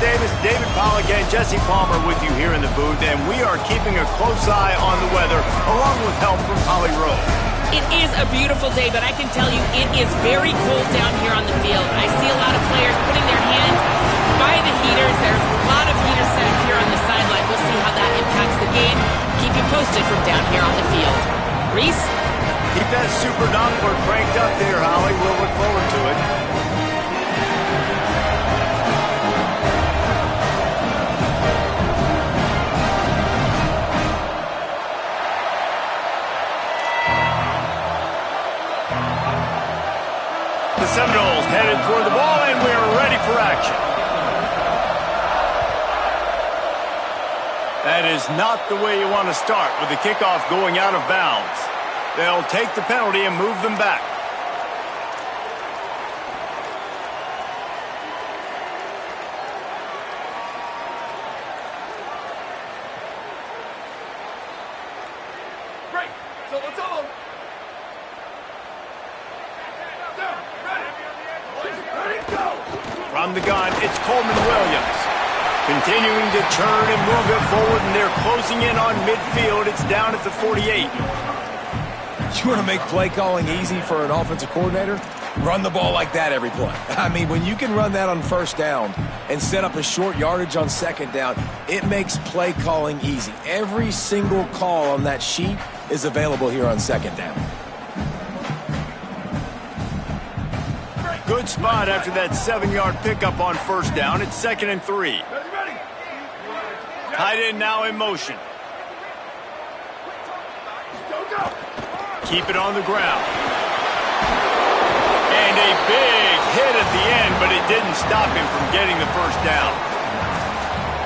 Davis, David Pollack, and Jesse Palmer with you here in the booth, and we are keeping a close eye on the weather, along with help from Holly Rowe. It is a beautiful day, but I can tell you it is very cold down here on the field. I see a lot of players putting their hands by the heaters. There's a lot of heaters set up here on the sideline. We'll see how that impacts the game. Keep you posted from down here on the field. Reese? Keep that super Doppler cranked up there, Holly. We'll look forward to it. The Seminoles headed toward the ball, and we're ready for action. That is not the way you want to start with the kickoff going out of bounds. They'll take the penalty and move them back. Great. So let's all. From the gun, it's Coleman Williams. Continuing to turn and move it forward, and they're closing in on midfield. It's down at the 48. You want to make play calling easy for an offensive coordinator? Run the ball like that every play. I mean, when you can run that on first down and set up a short yardage on second down, it makes play calling easy. Every single call on that sheet is available here on second down. Good spot after that 7-yard pickup on first down. It's 2nd and 3. Tight end now in motion. Keep it on the ground. And a big hit at the end, but it didn't stop him from getting the first down.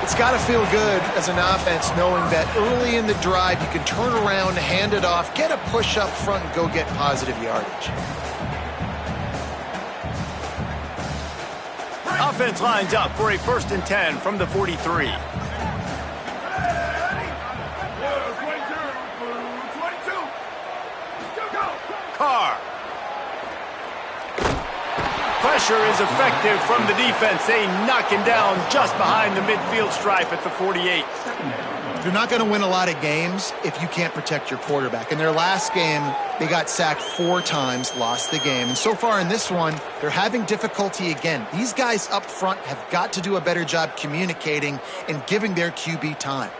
It's got to feel good as an offense knowing that early in the drive you can turn around, hand it off, get a push up front, and go get positive yardage. Offense lines up for a 1st and 10 from the 43. Carr. Pressure is effective from the defense. They knock him down just behind the midfield stripe at the 48. You're not going to win a lot of games if you can't protect your quarterback. In their last game, they got sacked 4 times, lost the game. And so far in this one, they're having difficulty again. These guys up front have got to do a better job communicating and giving their QB time.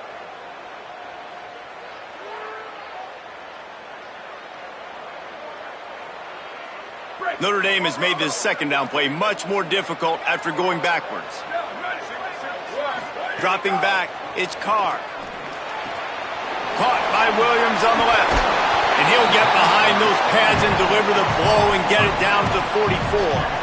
Notre Dame has made this second down play much more difficult after going backwards. Dropping back, it's Carr. Caught by Williams on the left. And he'll get behind those pads and deliver the blow and get it down to the 44.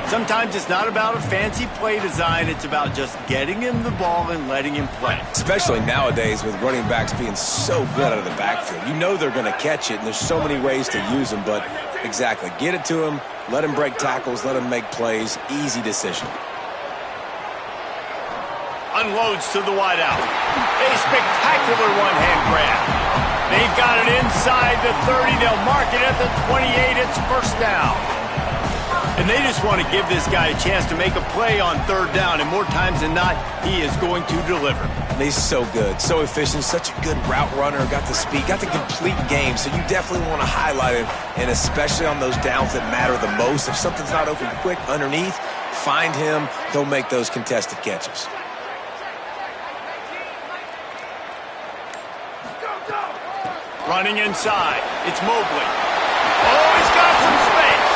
Sometimes it's not about a fancy play design. It's about just getting him the ball and letting him play. Especially nowadays with running backs being so good out of the backfield. You know they're going to catch it, and there's so many ways to use them. But exactly, get it to him, let him break tackles, let him make plays. Easy decision. Unloads to the wideout. A spectacular one-hand grab. They've got it inside the 30. They'll mark it at the 28. It's first down. And they just want to give this guy a chance to make a play on third down. And more times than not, he is going to deliver. And he's so good, so efficient, such a good route runner, got the speed, got the complete game. So you definitely want to highlight him, and especially on those downs that matter the most. If something's not open quick underneath, find him. He'll make those contested catches. Running inside, it's Mobley. Oh, he's got some space.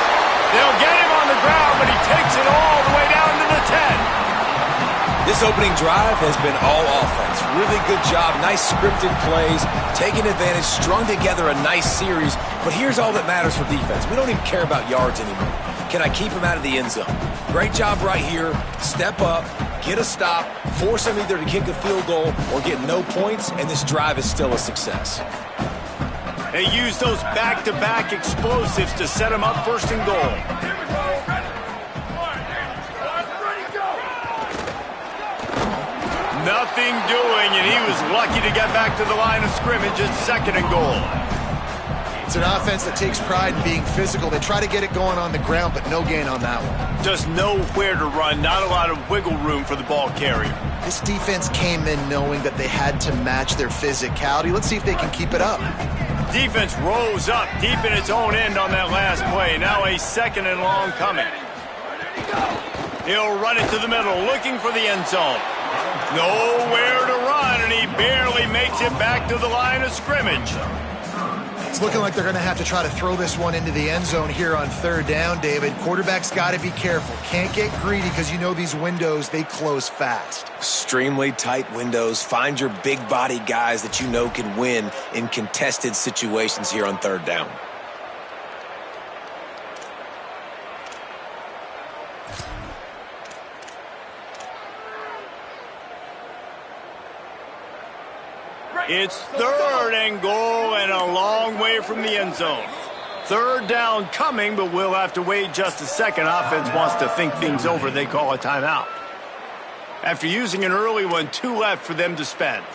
They'll get him on the ground, but he takes it all the way down to the 10. This opening drive has been all offense. Really good job, nice scripted plays, taking advantage, strung together a nice series. But here's all that matters for defense. We don't even care about yards anymore. Can I keep him out of the end zone? Great job right here. Step up, get a stop, force him either to kick a field goal or get no points, and this drive is still a success. They use those back-to-back explosives to set him up first and goal. Nothing doing, and he was lucky to get back to the line of scrimmage at 2nd and goal. It's an offense that takes pride in being physical. They try to get it going on the ground, but no gain on that one. Just nowhere to run, not a lot of wiggle room for the ball carrier. This defense came in knowing that they had to match their physicality. Let's see if they can keep it up. Defense rose up deep in its own end on that last play. Now a 2nd and long coming. He'll run it to the middle, looking for the end zone. Nowhere to run, and he barely makes it back to the line of scrimmage. It's looking like they're going to have to try to throw this one into the end zone here on 3rd down, David. Quarterback's got to be careful. Can't get greedy because you know these windows, they close fast. Extremely tight windows. Find your big body guys that you know can win in contested situations here on 3rd down. It's 3rd and goal and a long way from the end zone. 3rd down coming, but we'll have to wait just a second. Offense wants to think things over. They call a timeout. After using an early one, 2 left for them to spend.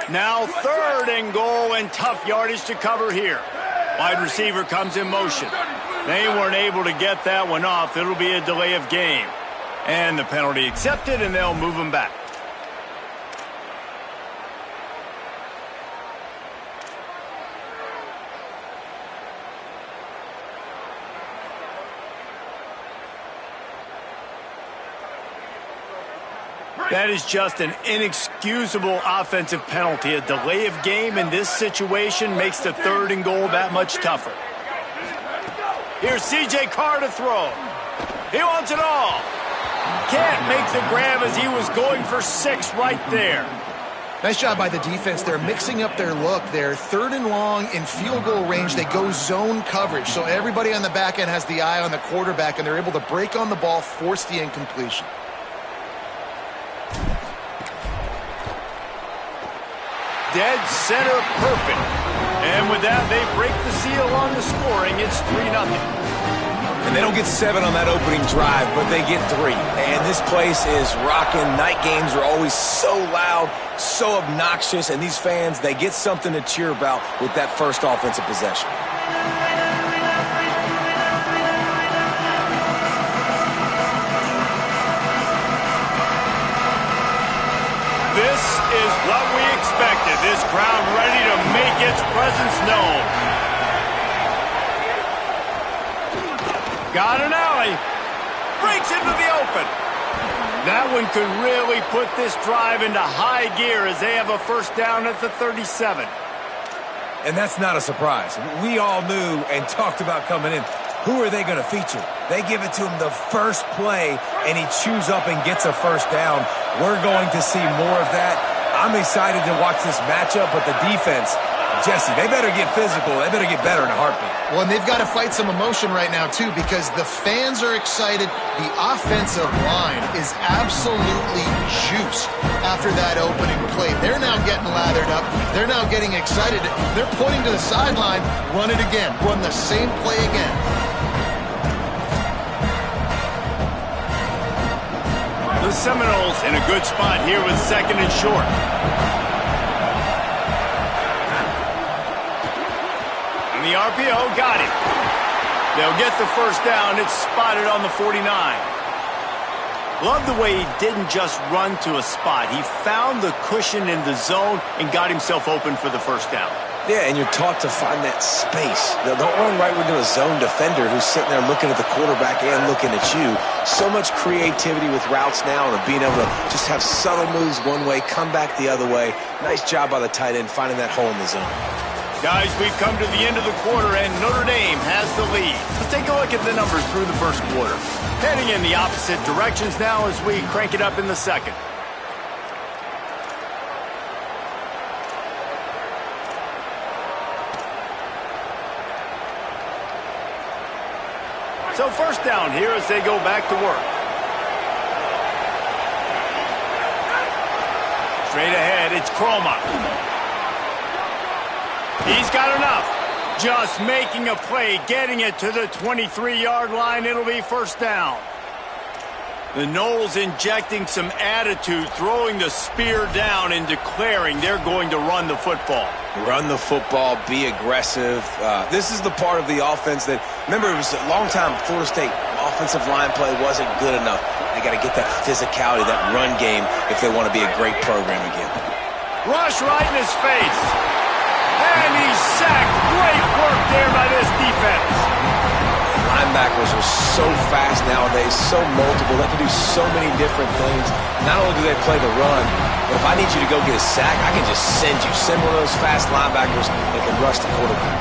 Now 3rd and goal and tough yardage to cover here. Wide receiver comes in motion. They weren't able to get that one off. It'll be a delay of game. And the penalty accepted, and they'll move him back. That is just an inexcusable offensive penalty. A delay of game in this situation makes the 3rd and goal that much tougher. Here's C.J. Carr to throw. He wants it all. Can't make the grab as he was going for 6 right there. Nice job by the defense. They're mixing up their look. They're 3rd and long in field goal range. They go zone coverage. So everybody on the back end has the eye on the quarterback, and they're able to break on the ball, force the incompletion. Dead center perfect. And with that, they break the seal on the scoring. It's 3-0. And they don't get 7 on that opening drive, but they get 3. And this place is rocking. Night games are always so loud, so obnoxious, and these fans, they get something to cheer about with that first offensive possession. This is what we expected. This crowd ready to make its presence known. Got an alley. Breaks into the open. That one could really put this drive into high gear as they have a 1st down at the 37. And that's not a surprise. We all knew and talked about coming in. Who are they going to feature? They give it to him the first play, and he chews up and gets a 1st down. We're going to see more of that. I'm excited to watch this matchup, but the defense, Jesse, they better get physical. They better get better in a heartbeat. Well, and they've got to fight some emotion right now, too, because the fans are excited. The offensive line is absolutely juiced after that opening play. They're now getting lathered up. They're now getting excited. They're pointing to the sideline. Run it again. Run the same play again. The Seminoles in a good spot here with 2nd and short. And the RPO got him. They'll get the 1st down. It's spotted on the 49. Love the way he didn't just run to a spot. He found the cushion in the zone and got himself open for the 1st down. Yeah, and you're taught to find that space. Don't run right into a zone defender who's sitting there looking at the quarterback and looking at you. So much creativity with routes now and being able to just have subtle moves one way, come back the other way. Nice job by the tight end finding that hole in the zone. Guys, we've come to the end of the quarter, and Notre Dame has the lead. Let's take a look at the numbers through the 1st quarter. Heading in the opposite directions now as we crank it up in the 2nd. So first down here as they go back to work. Straight ahead, it's Croma. He's got enough. Just making a play, getting it to the 23-yard line. It'll be first down. The Noles injecting some attitude, throwing the spear down and declaring they're going to run the football. Run the football, be aggressive. This is the part of the offense that, remember, it was a long time, Florida State offensive line play wasn't good enough. They got to get that physicality, that run game, if they want to be a great program again. Rush right in his face. And he's sacked. Great work there by this defense. Linebackers are so fast nowadays, so multiple. They can do so many different things. Not only do they play the run, but if I need you to go get a sack, I can just send you. Send one of those fast linebackers that can rush the quarterback.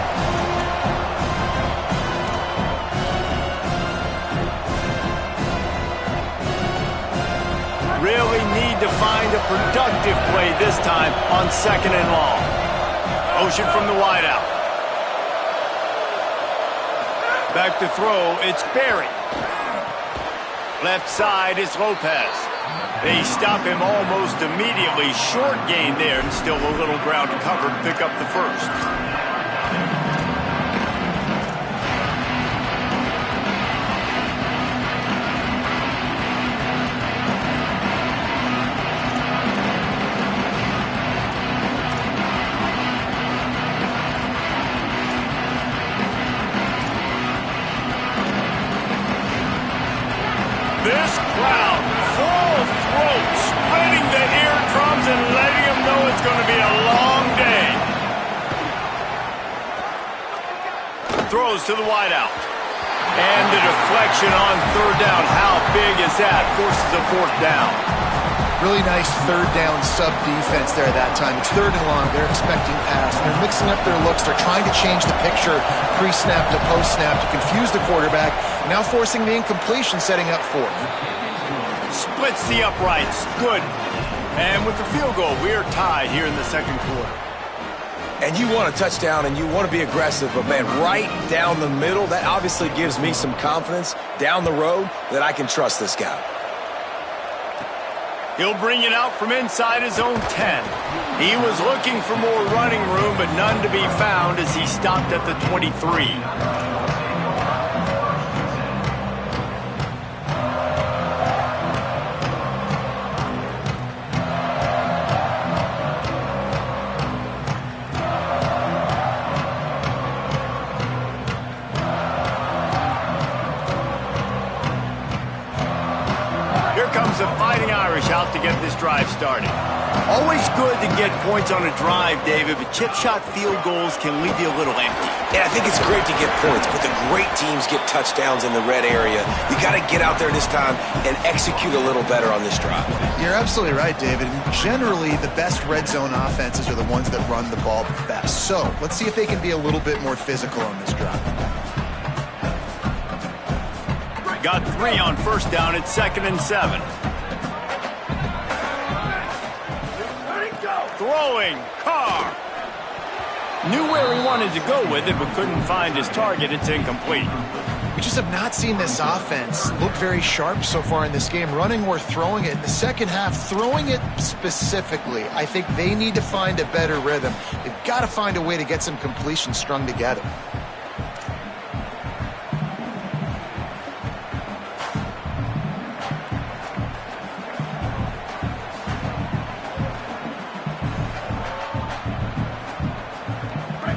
Really need to find a productive play this time on second and long. Motion from the wideout. Back to throw, it's Berry. Left side is Lopez. They stop him almost immediately. Short gain there, and still a little ground to cover to pick up the first. This crowd, full throat, spreading the eardrums and letting them know it's going to be a long day. Throws to the wideout. And the deflection on third down. How big is that? Forces a fourth down. Really nice third down sub-defense there that time. It's third and long. They're expecting pass. They're mixing up their looks. They're trying to change the picture pre-snap to post-snap to confuse the quarterback. Now forcing the incompletion, setting up fourth. Splits the uprights. Good. And with the field goal, we are tied here in the second quarter. And you want a touchdown and you want to be aggressive, but man, right down the middle, that obviously gives me some confidence down the road that I can trust this guy. He'll bring it out from inside his own 10. He was looking for more running room, but none to be found as he stopped at the 23. Comes the Fighting Irish out to get this drive started. Always good to get points on a drive, David, but chip shot field goals can leave you a little empty. Yeah, I think it's great to get points, but the great teams get touchdowns in the red area. You got to get out there this time and execute a little better on this drive. You're absolutely right, David. Generally, the best red zone offenses are the ones that run the ball best. So let's see if they can be a little bit more physical on this drive. Got 3 on first down at 2nd and 7. Throwing, Carr. Knew where he wanted to go with it, but couldn't find his target. It's incomplete. We just have not seen this offense look very sharp so far in this game, running or throwing it. In the second half, throwing it specifically, I think they need to find a better rhythm. They've got to find a way to get some completions strung together.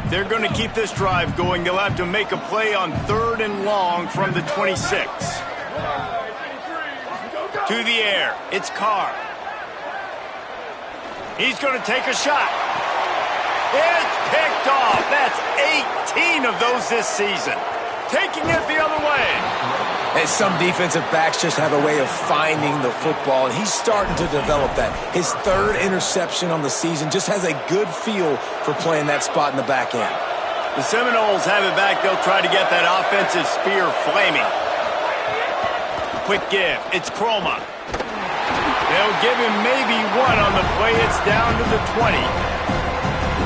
They're going to keep this drive going. They'll have to make a play on 3rd and long from the 26. To the air. It's Carr. He's going to take a shot. It's picked off. That's 18 of those this season. Taking it the other way. And some defensive backs just have a way of finding the football, and he's starting to develop that. His 3rd interception on the season, just has a good feel for playing that spot in the back end. The Seminoles have it back. They'll try to get that offensive spear flaming. Quick give. It's Croma. They'll give him maybe 1 on the play. It's down to the 20.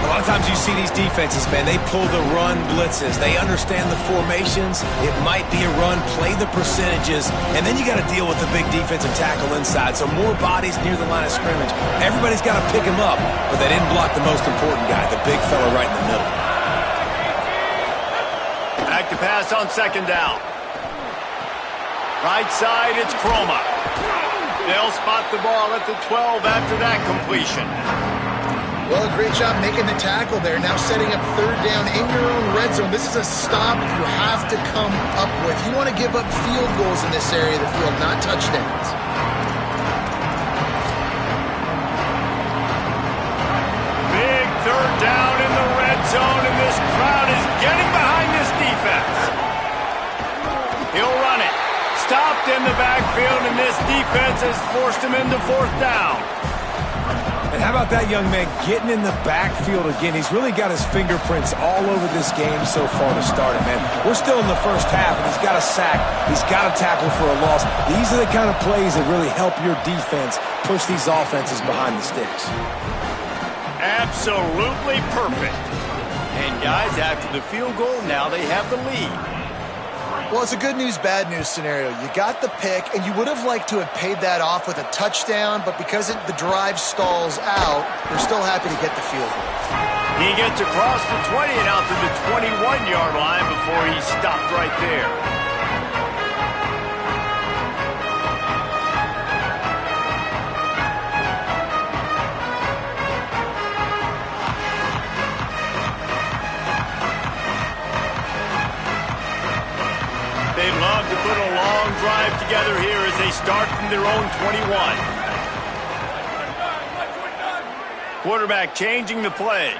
Well, lot of times you see these defenses, man, they pull the run blitzes. They understand the formations. It might be a run, play the percentages, and then you got to deal with the big defensive tackle inside. So more bodies near the line of scrimmage. Everybody's got to pick him up, but they didn't block the most important guy, the big fella right in the middle. Back to pass on second down. Right side, it's Croma. They'll spot the ball at the 12 after that completion. Well, a great job making the tackle there. Now setting up third down in your own red zone. This is a stop you have to come up with. You want to give up field goals in this area of the field, not touchdowns. Big third down in the red zone, and this crowd is getting behind this defense. He'll run it. Stopped in the backfield, and this defense has forced him into fourth down. And how about that young man getting in the backfield again? He's really got his fingerprints all over this game so far to start it, man. We're still in the first half, and he's got a sack. He's got a tackle for a loss. These are the kind of plays that really help your defense push these offenses behind the sticks. Absolutely perfect. And guys, after the field goal, now they have the lead. Well, it's a good news, bad news scenario. You got the pick, and you would have liked to have paid that off with a touchdown, but because the drive stalls out, they're still happy to get the field goal. He gets across the 20 and out to the 21-yard line before he stopped right there. They'd love to put a long drive together here as they start from their own 21. Quarterback changing the play.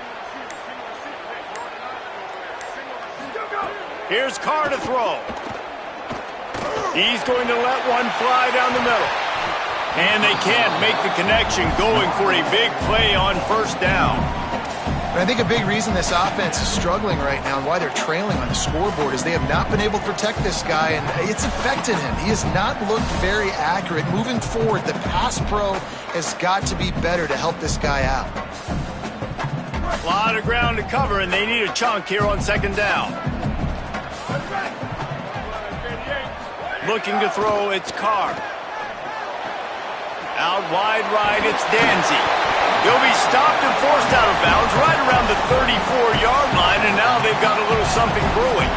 Here's Carr to throw. He's going to let one fly down the middle. And they can't make the connection, going for a big play on first down. And I think a big reason this offense is struggling right now and why they're trailing on the scoreboard is they have not been able to protect this guy, and it's affected him. He has not looked very accurate. Moving forward, the pass pro has got to be better to help this guy out. A lot of ground to cover, and they need a chunk here on second down. Looking to throw, it's Carr. Out wide right, it's Danzy. He'll be stopped and forced out of bounds right around the 34-yard line, and now they've got a little something brewing.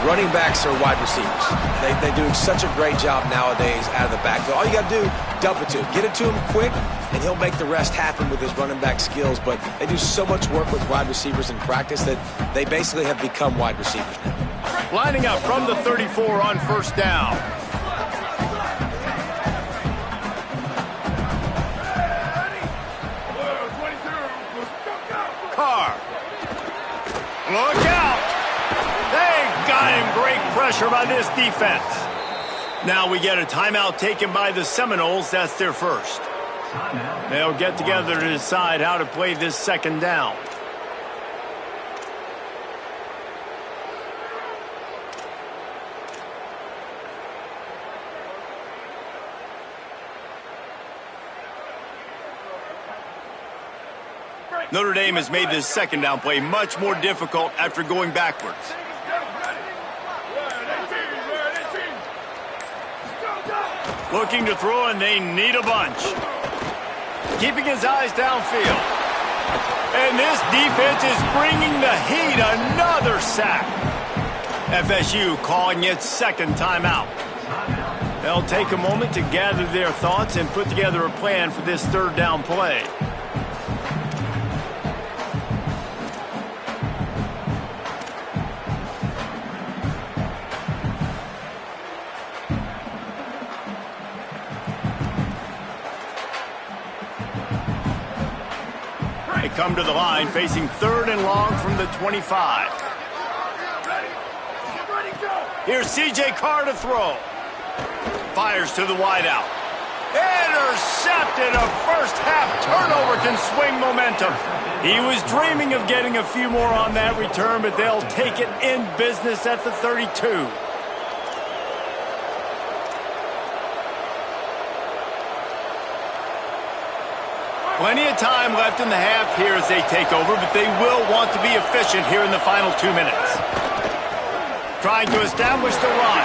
Running backs are wide receivers. They do such a great job nowadays out of the backfield. All you got to do, dump it to him. Get it to him quick, and he'll make the rest happen with his running back skills. But they do so much work with wide receivers in practice that they basically have become wide receivers now. Lining up from the 34 on first down. Carr. Look out. They got him. Great pressure by this defense. Now we get a timeout taken by the Seminoles. That's their first. They'll get together to decide how to play this second down. Notre Dame has made this second down play much more difficult after going backwards. Looking to throw, and they need a bunch. Keeping his eyes downfield. And this defense is bringing the heat. Another sack. FSU calling its second timeout. They'll take a moment to gather their thoughts and put together a plan for this third down play. They come to the line facing third and long from the 25. Here's C.J. Carr to throw. Fires to the wideout. Intercepted. A first-half turnover can swing momentum. He was dreaming of getting a few more on that return, but they'll take it in business at the 32. Plenty of time left in the half here as they take over, but they will want to be efficient here in the final 2 minutes. Trying to establish the run.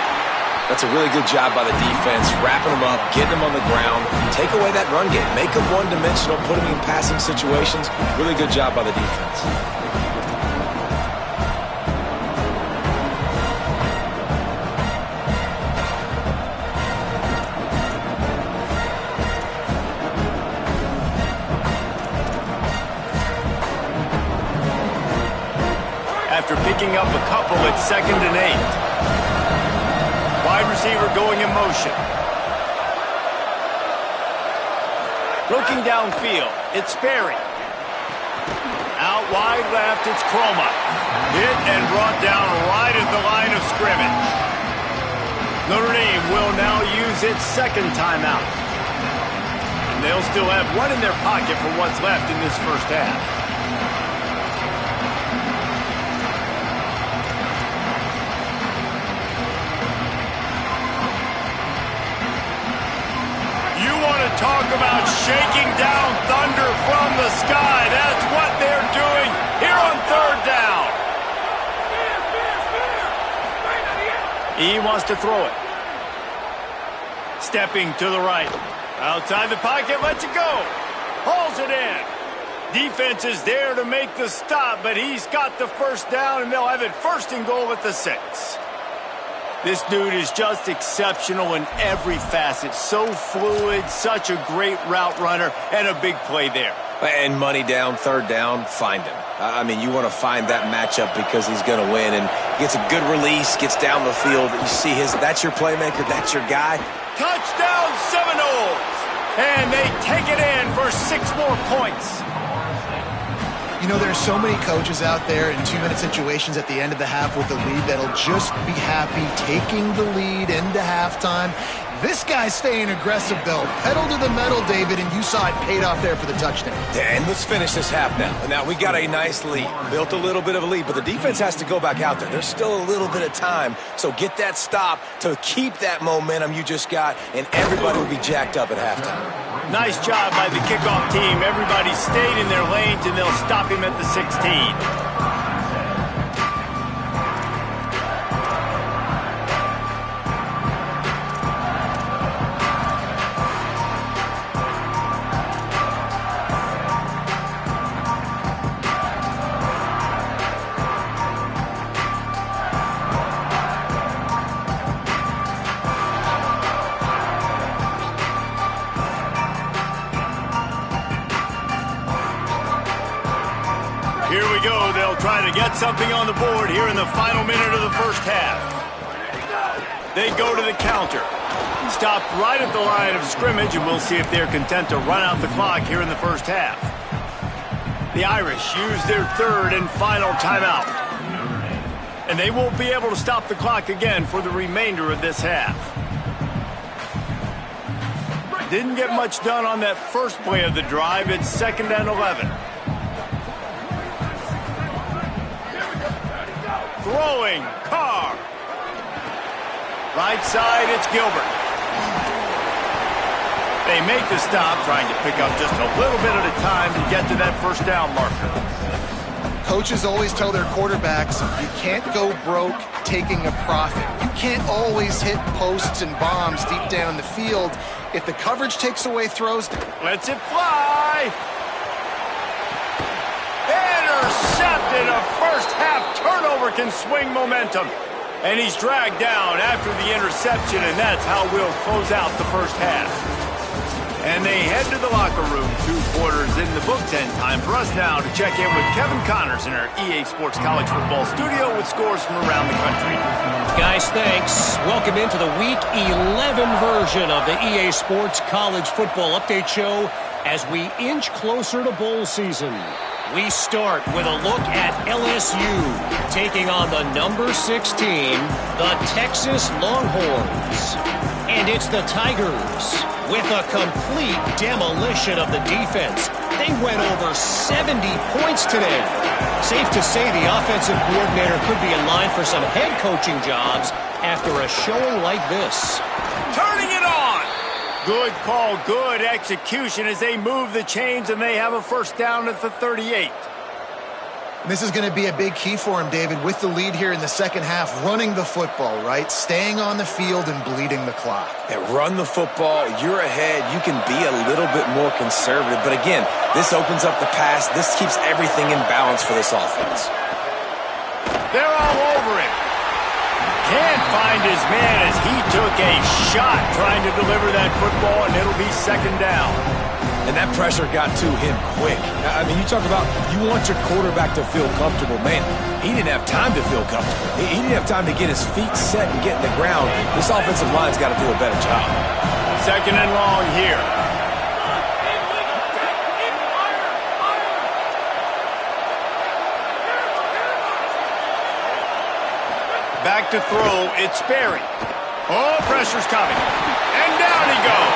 That's a really good job by the defense, wrapping them up, getting them on the ground. Take away that run game. Make them one-dimensional, put them in passing situations. Really good job by the defense. After picking up a couple, it's 2nd and 8. Wide receiver going in motion. Looking downfield, it's Sperry. Out wide left, it's Croma. Hit and brought down right at the line of scrimmage. Notre Dame will now use its 2nd timeout. And they'll still have one in their pocket for what's left in this first half. Talk about shaking down thunder from the sky. That's what they're doing here on 3rd down. He wants to throw it. Stepping to the right. Outside the pocket, lets it go. Hauls it in. Defense is there to make the stop, but he's got the 1st down, and they'll have it 1st and goal at the 6. This dude is just exceptional in every facet. So fluid, such a great route runner, and a big play there. And money down, 3rd down, find him. I mean, you want to find that matchup because he's going to win. And gets a good release, gets down the field. You see that's your playmaker, that's your guy. Touchdown Seminoles! And they take it in for 6 more points. You know, there's so many coaches out there in 2-minute situations at the end of the half with the lead that'll just be happy taking the lead into halftime. This guy's staying aggressive, though. Pedal to the metal, David, and you saw it paid off there for the touchdown. And let's finish this half now. Now, we got a nice lead. Built a little bit of a lead, but the defense has to go back out there. There's still a little bit of time, so get that stop to keep that momentum you just got, and everybody will be jacked up at halftime. Nice job by the kickoff team. Everybody stayed in their lanes, and they'll stop him at the 16. Here we go. They'll try to get something on the board here in the final minute of the first half. They go to the counter. Stopped right at the line of scrimmage, and we'll see if they're content to run out the clock here in the first half. The Irish use their 3rd and final timeout. And they won't be able to stop the clock again for the remainder of this half. Didn't get much done on that first play of the drive. It's 2nd and 11. Throwing, Carr. Right side, it's Gilbert. They make the stop, trying to pick up just a little bit at a time to get to that 1st down marker. Coaches always tell their quarterbacks, you can't go broke taking a profit. You can't always hit posts and bombs deep down the field. If the coverage takes away throws... Lets it fly. Intercepted. A first-half turnover can swing momentum. And he's dragged down after the interception, and that's how we'll close out the first half. And they head to the locker room. 2 quarters in the books, and time for us now to check in with Kevin Connors in our EA Sports College Football studio with scores from around the country. Guys, thanks. Welcome into the Week 11 version of the EA Sports College Football Update Show as we inch closer to bowl season. We start with a look at LSU taking on the number 16, the Texas Longhorns. And it's the Tigers with a complete demolition of the defense. They went over 70 points today. Safe to say the offensive coordinator could be in line for some head coaching jobs after a showing like this. Turning it on. Good call, good execution as they move the chains and they have a first down at the 38. This is going to be a big key for him, David, with the lead here in the second half, running the football, right? Staying on the field and bleeding the clock. Yeah, run the football, you're ahead, you can be a little bit more conservative. But again, this opens up the pass. This keeps everything in balance for this offense. They're all over him. Can't find his man as he took a shot trying to deliver that football, and it'll be second down. And that pressure got to him quick. I mean, you talk about you want your quarterback to feel comfortable. Man, he didn't have time to feel comfortable. He didn't have time to get his feet set and get in the ground. This offensive line's got to do a better job. Second and long here. Back to throw, it's Sperry. Oh, pressure's coming. And down he goes.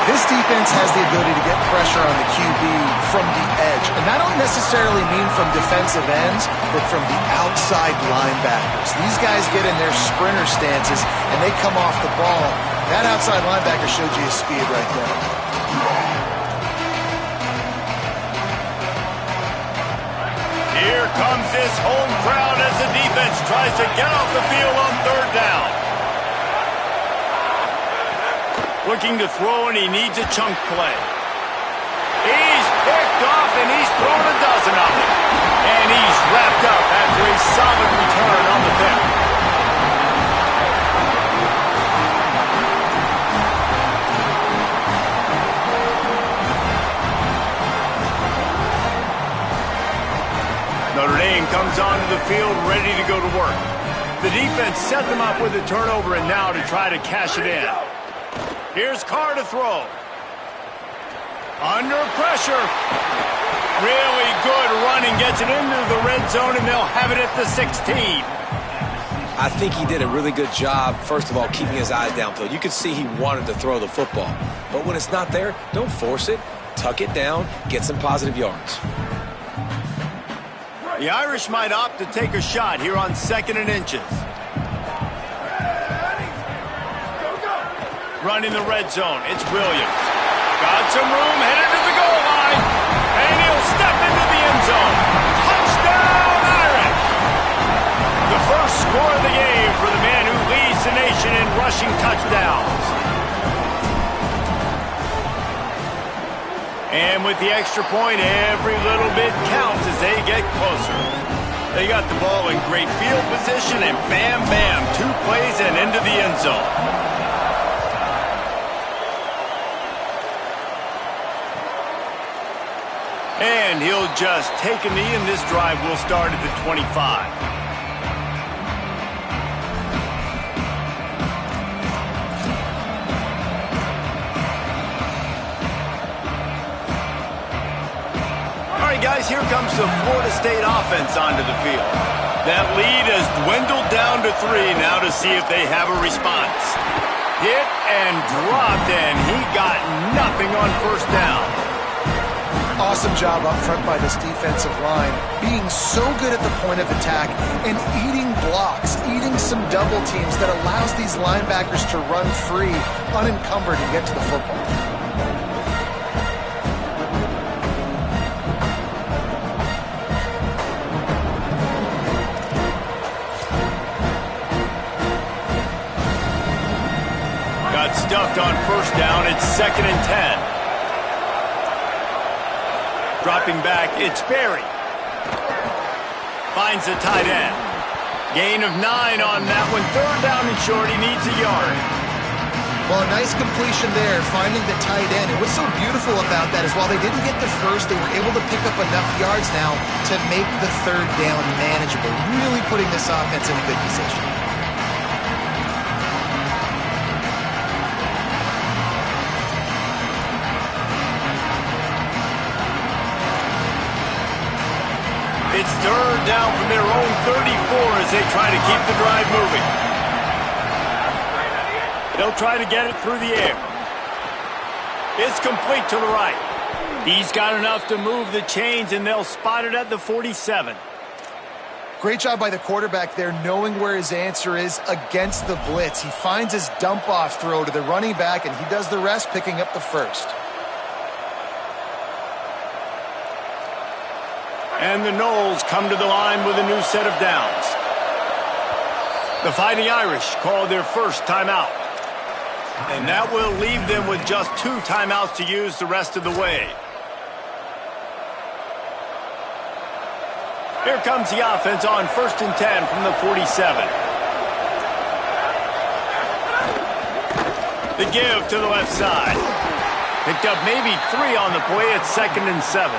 This defense has the ability to get pressure on the QB from the edge. And I don't necessarily mean from defensive ends, but from the outside linebackers. These guys get in their sprinter stances, and they come off the ball. That outside linebacker showed you his speed right there. Here comes this home crowd as the defense tries to get off the field on third down. Looking to throw, and he needs a chunk play. He's picked off, and he's thrown a dozen of them. And he's wrapped up after a solid return on the pick. Notre Dame comes onto the field ready to go to work. The defense set them up with a turnover, and now to try to cash it in. Here's Carr to throw. Under pressure. Really good running. Gets it into the red zone, and they'll have it at the 16. I think he did a really good job, first of all, keeping his eyes downfield. You could see he wanted to throw the football. But when it's not there, don't force it. Tuck it down. Get some positive yards. The Irish might opt to take a shot here on 2nd and inches. Running the red zone, it's Williams. Got some room, headed to the goal line. And he'll step into the end zone. Touchdown, Irish! The first score of the game for the man who leads the nation in rushing touchdowns. And with the extra point, every little bit counts as they get closer. They got the ball in great field position, and bam, bam, 2 plays and into the end zone. And he'll just take a knee, and this drive will start at the 25. All right, guys, here comes the Florida State offense onto the field. That lead has dwindled down to 3 now to see if they have a response. Hit and dropped, and he got nothing on first down. Awesome job up front by this defensive line, being so good at the point of attack and eating blocks, eating some double teams that allows these linebackers to run free, unencumbered, and get to the football. Got stuffed on first down. It's 2nd and 10. Dropping back, it's Sperry. Finds the tight end. Gain of 9 on that one. Third down and short. He needs a yard. Well, a nice completion there, finding the tight end. And what's so beautiful about that is while they didn't get the first, they were able to pick up enough yards now to make the third down manageable, really putting this offense in a good position. It's third down from their own 34 as they try to keep the drive moving. They'll try to get it through the air. It's complete to the right. He's got enough to move the chains, and they'll spot it at the 47. Great job by the quarterback there, knowing where his answer is against the blitz. He finds his dump-off throw to the running back, and he does the rest, picking up the first. And the Noles come to the line with a new set of downs. The Fighting Irish call their first timeout. And that will leave them with just 2 timeouts to use the rest of the way. Here comes the offense on 1st and 10 from the 47. The give to the left side. Picked up maybe 3 on the play at 2nd and 7.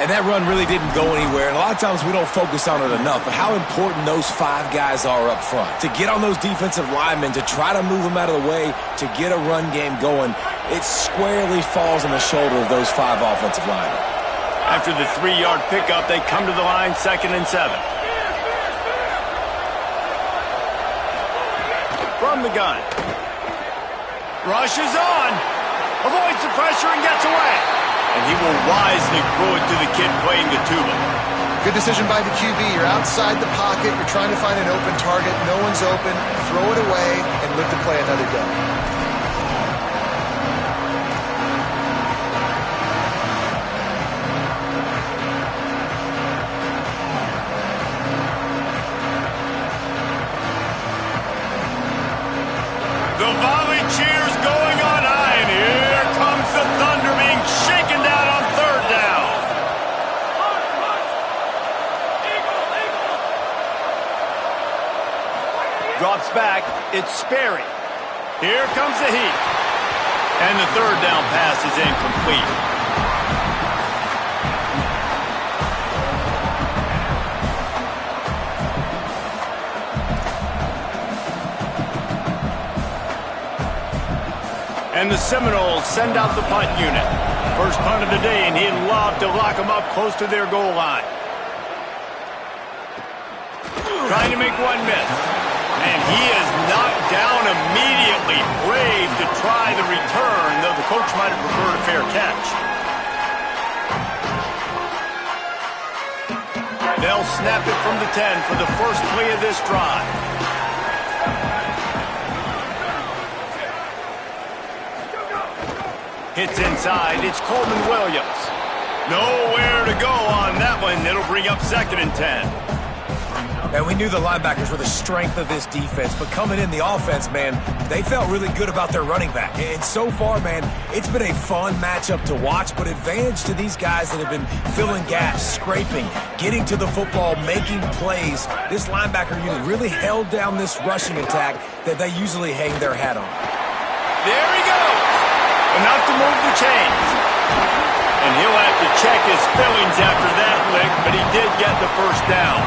And that run really didn't go anywhere. And a lot of times we don't focus on it enough. But how important those 5 guys are up front. To get on those defensive linemen, to try to move them out of the way, to get a run game going, it squarely falls on the shoulder of those 5 offensive linemen. After the 3-yard pickup, they come to the line 2nd and 7. From the gun. Rushes on. Avoids the pressure and gets away. And he will wisely throw it to the kid playing the tuba. Good decision by the QB. You're outside the pocket. You're trying to find an open target. No one's open. Throw it away and live to play another day. The volley cheers going on high, and here comes the Thunder being shaken down on 3rd down. Drops back, it's Sperry. Here comes the heat. And the 3rd down pass is incomplete. And the Seminoles send out the punt unit. First punt of the day, and he'd love to lock them up close to their goal line. Trying to make one miss. And he is knocked down immediately. Brave to try the return, though the coach might have preferred a fair catch. They'll snap it from the 10 for the first play of this drive. Hits inside. It's Coleman Williams. Nowhere to go on that one. It'll bring up 2nd and 10. And we knew the linebackers were the strength of this defense, but coming in the offense, man, they felt really good about their running back. And so far, man, it's been a fun matchup to watch, but advantage to these guys that have been filling gaps, scraping, getting to the football, making plays. This linebacker unit really held down this rushing attack that they usually hang their hat on. There he goes. Enough to move the chains. And he'll have to check his fillings after that lick, but he did get the first down.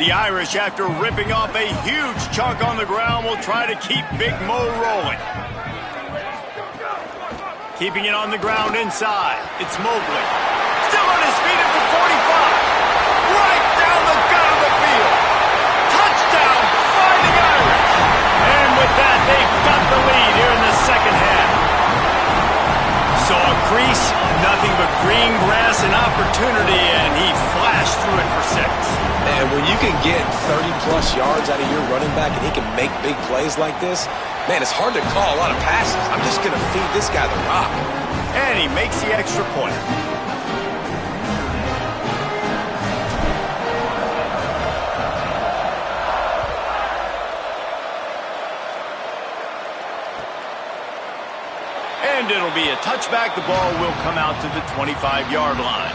The Irish, after ripping off a huge chunk on the ground, will try to keep Big Mo rolling. Keeping it on the ground inside. It's Mobley. Still on his feet at the 45. Right down the gut of the field. Touchdown, Fighting Irish. And with that, they've got the lead here in the second half. Saw a crease, nothing but green grass and opportunity, and he flashed through it for 6. And when you can get 30-plus yards out of your running back and he can make big plays like this, man, it's hard to call a lot of passes. I'm just going to feed this guy the rock. And he makes the extra point. And it'll be a touchback. The ball will come out to the 25-yard line.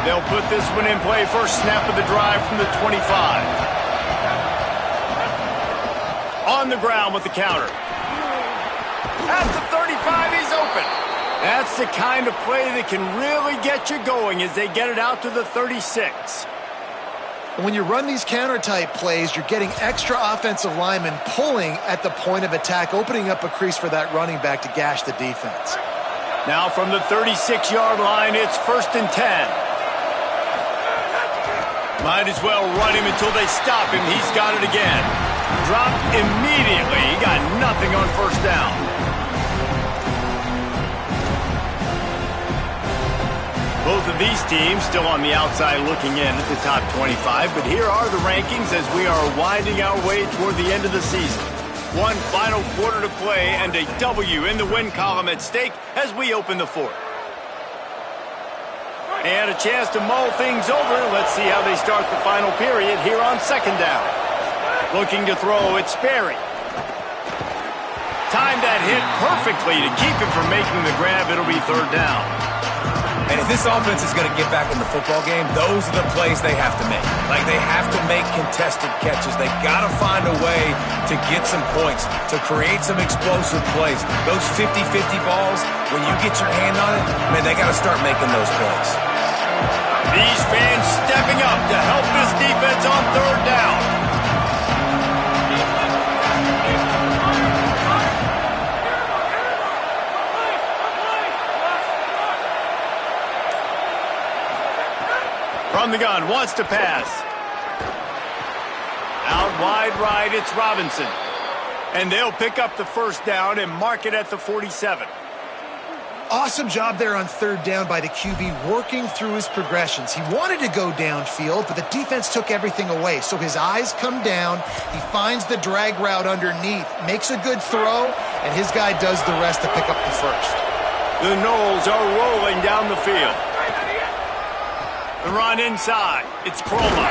They'll put this one in play. First snap of the drive from the 25. On the ground with the counter. At the 35, he's open. That's the kind of play that can really get you going as they get it out to the 36. When you run these counter-type plays, you're getting extra offensive linemen pulling at the point of attack, opening up a crease for that running back to gash the defense. Now from the 36-yard line, it's 1st and 10. Might as well run him until they stop him. He's got it again. Dropped immediately. He got nothing on 1st down. Both of these teams still on the outside looking in at the top 25, but here are the rankings as we are winding our way toward the end of the season. One final quarter to play and a W in the win column at stake as we open the 4th. And a chance to mull things over. Let's see how they start the final period here on 2nd down. Looking to throw, it's Sperry. Timed that hit perfectly to keep him from making the grab. It'll be 3rd down. And if this offense is going to get back in the football game, those are the plays they have to make. Like, they have to make contested catches. They got to find a way to get some points, to create some explosive plays. Those 50-50 balls, when you get your hand on it, man, they got to start making those plays. These fans stepping up to help this defense on 3rd down. From the gun, wants to pass. Out wide right, it's Robinson. And they'll pick up the 1st down and mark it at the 47. Awesome job there on 3rd down by the QB, working through his progressions. He wanted to go downfield, but the defense took everything away. So his eyes come down, he finds the drag route underneath, makes a good throw, and his guy does the rest to pick up the 1st. The Knowles are rolling down the field. The run inside. It's Croma.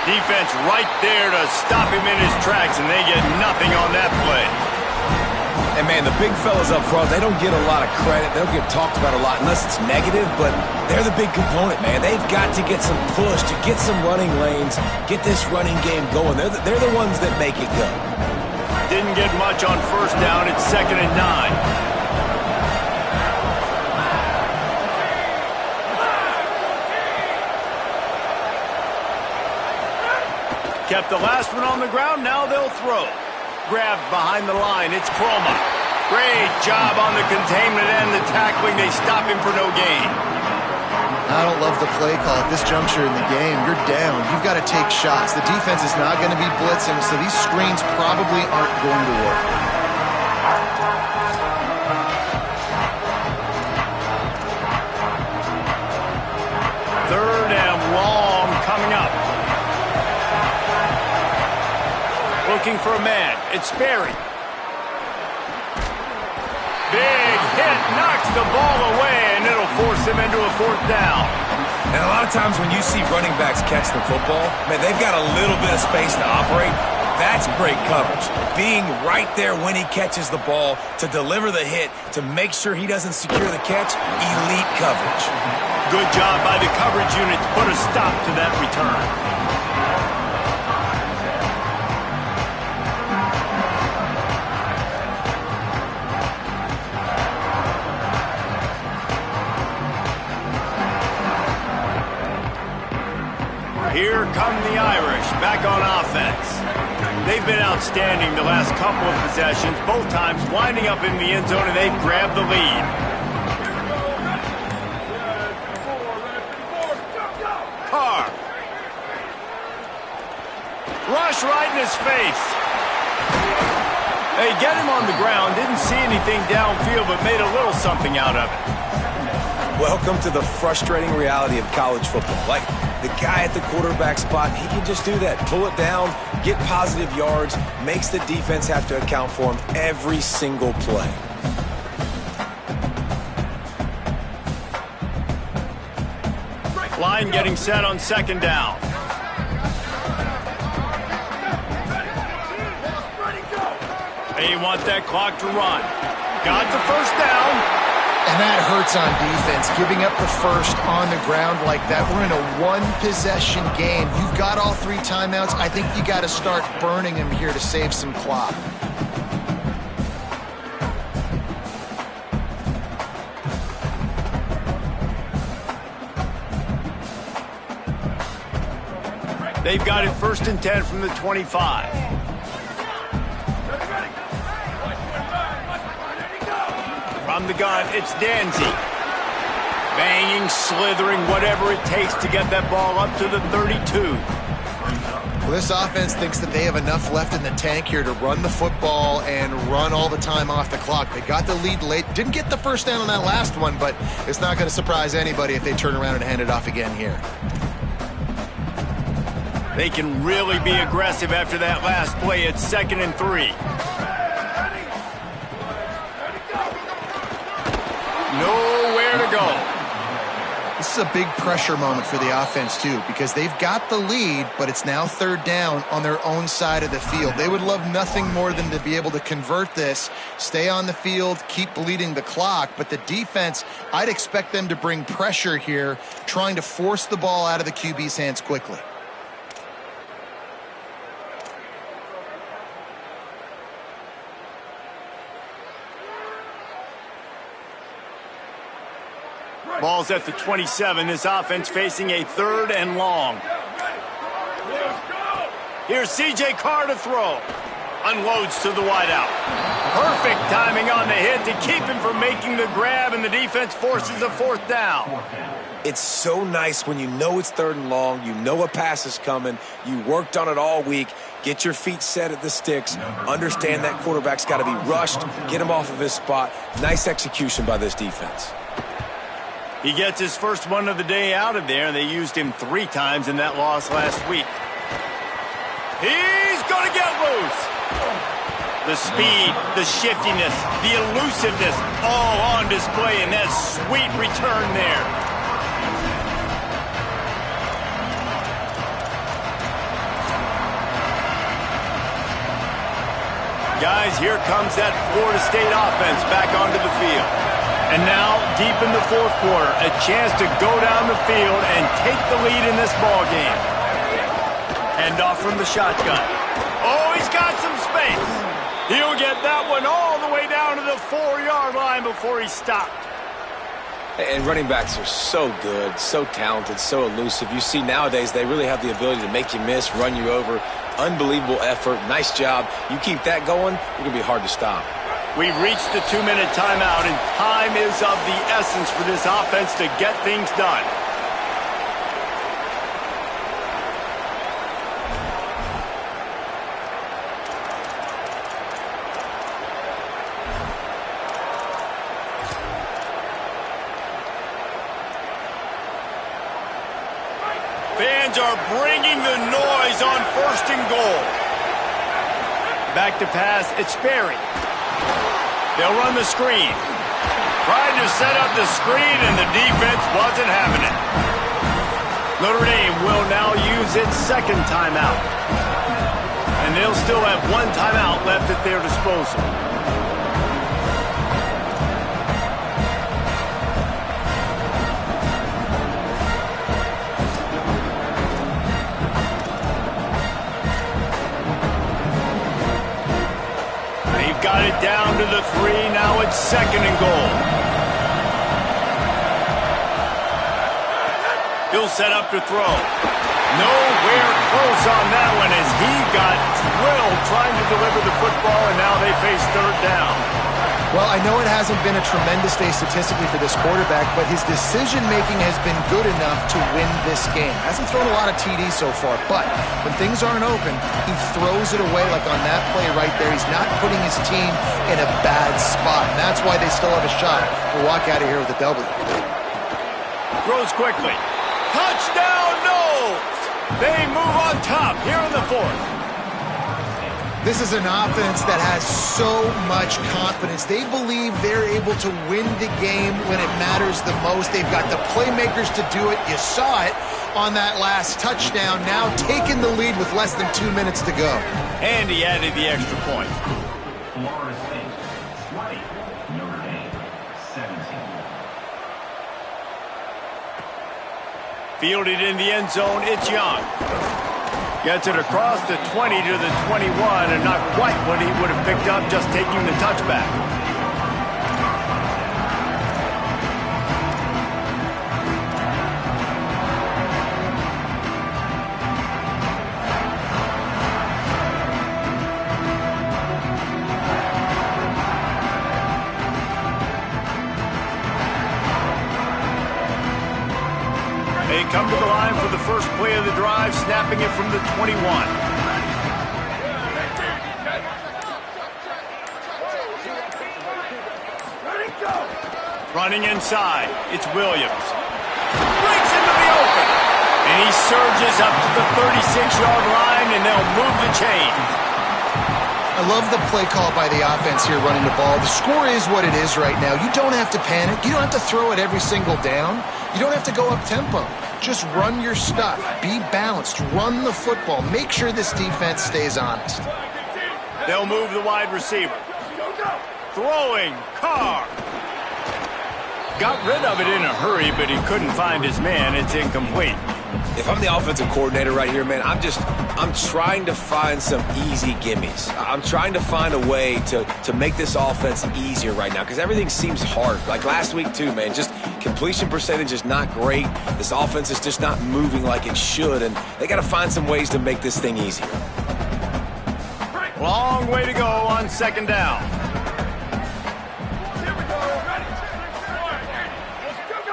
Defense right there to stop him in his tracks, and they get nothing on that play. And, man, the big fellas up front, they don't get a lot of credit. They don't get talked about a lot unless it's negative, but they're the big component, man. They've got to get some push, to get some running lanes, get this running game going. They're the ones that make it go. Didn't get much on 1st down. It's 2nd and 9. Kept the last one on the ground, now they'll throw. Grabbed behind the line, it's Croma. Great job on the containment and the tackling. They stop him for no gain. I don't love the play call at this juncture in the game. You're down. You've got to take shots. The defense is not going to be blitzing, so these screens probably aren't going to work. Third and long coming up. Looking for a man. It's Sperry. Big hit, knocks the ball away, and it'll force him into a 4th down. And a lot of times when you see running backs catch the football, man, they've got a little bit of space to operate. That's great coverage. Being right there when he catches the ball to deliver the hit, to make sure he doesn't secure the catch, elite coverage. Good job by the coverage unit to put a stop to that return. Here come the Irish, back on offense. They've been outstanding the last couple of possessions, both times winding up in the end zone, and they've grabbed the lead. Carr. Rush right in his face. They get him on the ground, didn't see anything downfield, but made a little something out of it. Welcome to the frustrating reality of college football. Like, the guy at the quarterback spot, he can just do that. Pull it down, get positive yards, makes the defense have to account for him every single play. Line getting set on 2nd down. They want that clock to run. Got the 1st down. And that hurts on defense, giving up the 1st on the ground like that. We're in a one-possession game. You've got all 3 timeouts. I think you got to start burning them here to save some clock. They've got it 1st and 10 from the 25. From the gun, it's Danzy. Banging, slithering, whatever it takes to get that ball up to the 32. Well, this offense thinks that they have enough left in the tank here to run the football and run all the time off the clock. They got the lead late. Didn't get the first down on that last one, but it's not going to surprise anybody if they turn around and hand it off again here. They can really be aggressive after that last play. It's 2nd and 3. Nowhere to go. This is a big pressure moment for the offense, too, because they've got the lead, but it's now 3rd down on their own side of the field. They would love nothing more than to be able to convert this, stay on the field, keep bleeding the clock. But the defense, I'd expect them to bring pressure here, trying to force the ball out of the QB's hands quickly. Ball's at the 27. This offense facing a 3rd and long. Here's C.J. Carr to throw. Unloads to the wideout. Perfect timing on the hit to keep him from making the grab, and the defense forces a 4th down. It's so nice when you know it's 3rd and long, you know a pass is coming, you worked on it all week, get your feet set at the sticks, understand that quarterback's got to be rushed, get him off of his spot. Nice execution by this defense. He gets his first one of the day out of there, and they used him 3 times in that loss last week. He's going to get loose. The speed, the shiftiness, the elusiveness, all on display in that sweet return there. Guys, here comes that Florida State offense back onto the field. And now, deep in the 4th quarter, a chance to go down the field and take the lead in this ball game. Hand off from the shotgun. Oh, he's got some space. He'll get that one all the way down to the 4-yard line before he stopped. And running backs are so good, so talented, so elusive. You see nowadays they really have the ability to make you miss, run you over. Unbelievable effort. Nice job. You keep that going, it's going to be hard to stop. We've reached the 2-minute timeout, and time is of the essence for this offense to get things done. Fans are bringing the noise on 1st and goal. Back to pass, it's Sperry. They'll run the screen. Tried to set up the screen, and the defense wasn't having it. Notre Dame will now use its 2nd timeout. And they'll still have 1 timeout left at their disposal. Got it down to the 3. Now it's 2nd and goal. He'll set up to throw. Nowhere close on that one as he got drilled trying to deliver the football, and now they face 3rd down. Well, I know it hasn't been a tremendous day statistically for this quarterback, but his decision-making has been good enough to win this game. Hasn't thrown a lot of TDs so far, but when things aren't open, he throws it away like on that play right there. He's not putting his team in a bad spot, and that's why they still have a shot to walk out of here with a W. Throws quickly. Touchdown, Noles! They move on top here in the 4th. This is an offense that has so much confidence. They believe they're able to win the game when it matters the most. They've got the playmakers to do it. You saw it on that last touchdown. Now taking the lead with less than 2 minutes to go. And he added the extra point. Florida State 20, Notre Dame 17. Fielded in the end zone, it's Young. Gets it across the 20 to the 21, and not quite what he would have picked up just taking the touchback. They come to the line for the first play of the drive, snapping it from the 21. Running inside, it's Williams. Breaks into the open. And he surges up to the 36-yard line, and they'll move the chains. I love the play call by the offense here running the ball. The score is what it is right now. You don't have to panic. You don't have to throw it every single down. You don't have to go up tempo. Just run your stuff. Be balanced. Run the football. Make sure this defense stays honest. They'll move the wide receiver. Throwing, Carr. Got rid of it in a hurry, but he couldn't find his man. It's incomplete. If I'm the offensive coordinator right here, man, I'm trying to find some easy gimmies. I'm trying to find a way to make this offense easier right now because everything seems hard. Like last week too, man, just completion percentage is not great. This offense is just not moving like it should, and they got to find some ways to make this thing easier. Long way to go on second down.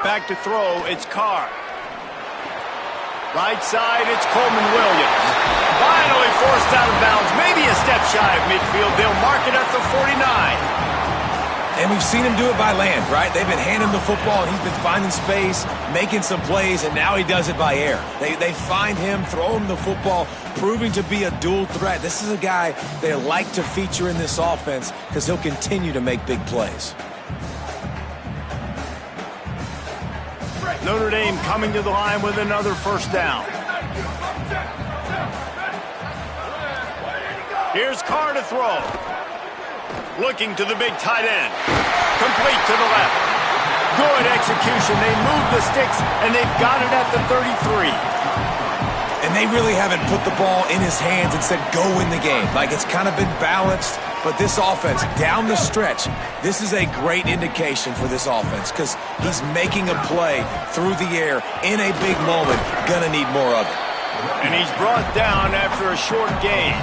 Back to throw, it's Carr. Right side, it's Coleman Williams. Finally forced out of bounds, maybe a step shy of midfield. They'll mark it at the 49. And we've seen him do it by land, right? They've been handing him the football, and he's been finding space, making some plays, and now he does it by air. They find him, throw him the football, proving to be a dual threat. This is a guy they like to feature in this offense because he'll continue to make big plays. Notre Dame coming to the line with another first down. Here's Carr to throw. Looking to the big tight end. Complete to the left. Good execution. They move the sticks, and they've got it at the 33. And they really haven't put the ball in his hands and said, go win the game. Like, it's kind of been balanced. But this offense, down the stretch, this is a great indication for this offense because he's making a play through the air in a big moment. Gonna need more of it. And he's brought down after a short gain.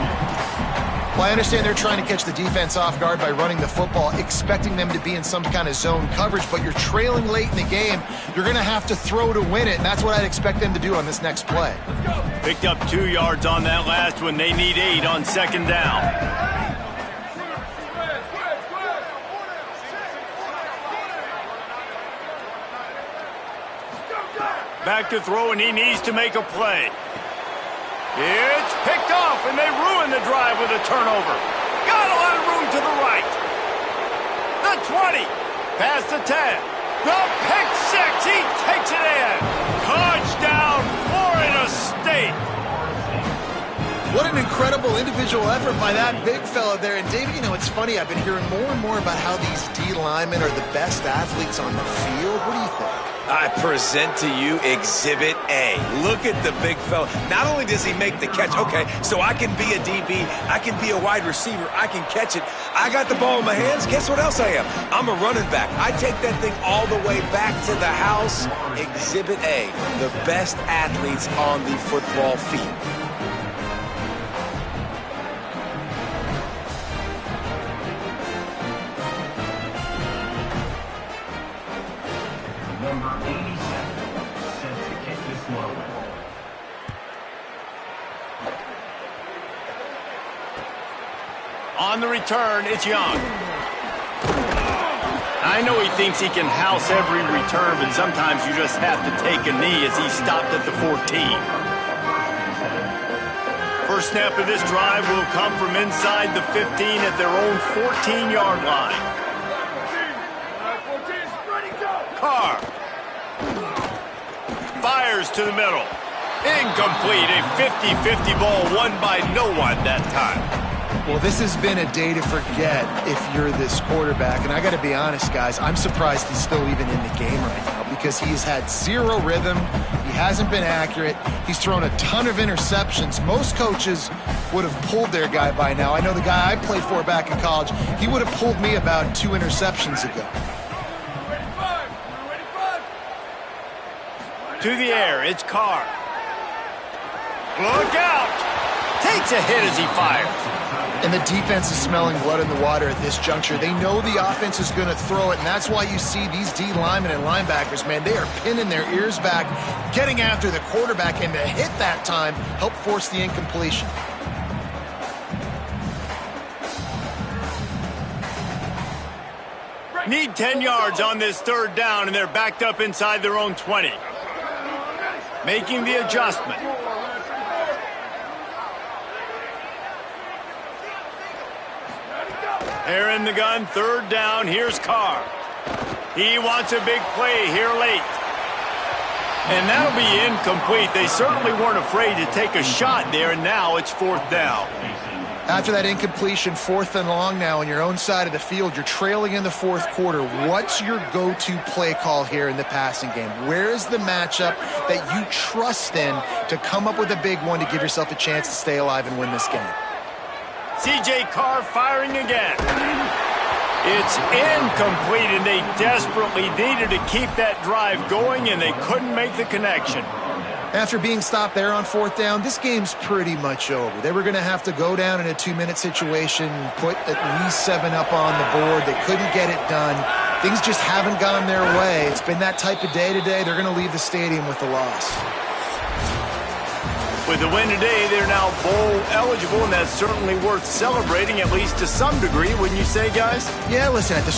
Well, I understand they're trying to catch the defense off guard by running the football, expecting them to be in some kind of zone coverage, but you're trailing late in the game. You're going to have to throw to win it, and that's what I'd expect them to do on this next play. Picked up 2 yards on that last one. They need 8 on second down. Back to throw, and he needs to make a play. It's picked off, and they ruin the drive with a turnover. Got a lot of room to the right. The 20, past the 10. The pick six, he takes it in. Touchdown, Florida State. What an incredible individual effort by that big fella there. And, David, you know, it's funny. I've been hearing more and more about how these D linemen are the best athletes on the field. What do you think? I present to you Exhibit A. Look at the big fella. Not only does he make the catch, okay, so I can be a DB, I can be a wide receiver, I can catch it. I got the ball in my hands. Guess what else I am? I'm a running back. I take that thing all the way back to the house. Exhibit A, the best athletes on the football field. Number 87, set to kick this one. On the return, it's Young. I know he thinks he can house every return, but sometimes you just have to take a knee as he stopped at the 14. First snap of this drive will come from inside the 15 at their own 14-yard line. Carr fires to the middle. Incomplete. A 50-50 ball won by no one that time. Well, this has been a day to forget if you're this quarterback. And I got to be honest, guys, I'm surprised he's still even in the game right now because he's had zero rhythm. He hasn't been accurate. He's thrown a ton of interceptions. Most coaches would have pulled their guy by now. I know the guy I played for back in college, he would have pulled me about 2 interceptions ago. To the air, it's Carr. Look out! Takes a hit as he fires. And the defense is smelling blood in the water at this juncture. They know the offense is going to throw it, and that's why you see these D linemen and linebackers, man, they are pinning their ears back, getting after the quarterback, and to hit that time, help force the incompletion. Need 10 yards on this third down, and they're backed up inside their own 20. Making the adjustment. They're in the gun, third down. Here's Carr. He wants a big play here late. And that'll be incomplete. They certainly weren't afraid to take a shot there, and now it's fourth down. After that incompletion, 4th and long now on your own side of the field, you're trailing in the fourth quarter. What's your go-to play call here in the passing game? Where is the matchup that you trust in to come up with a big one to give yourself a chance to stay alive and win this game? C.J. Carr firing again. It's incomplete, and they desperately needed to keep that drive going, and they couldn't make the connection. After being stopped there on 4th down, this game's pretty much over. They were going to have to go down in a 2-minute situation, put at least 7 up on the board. They couldn't get it done. Things just haven't gone their way. It's been that type of day today. They're going to leave the stadium with the loss. With the win today, they're now bowl eligible, and that's certainly worth celebrating, at least to some degree, wouldn't you say, guys? Yeah, listen, at the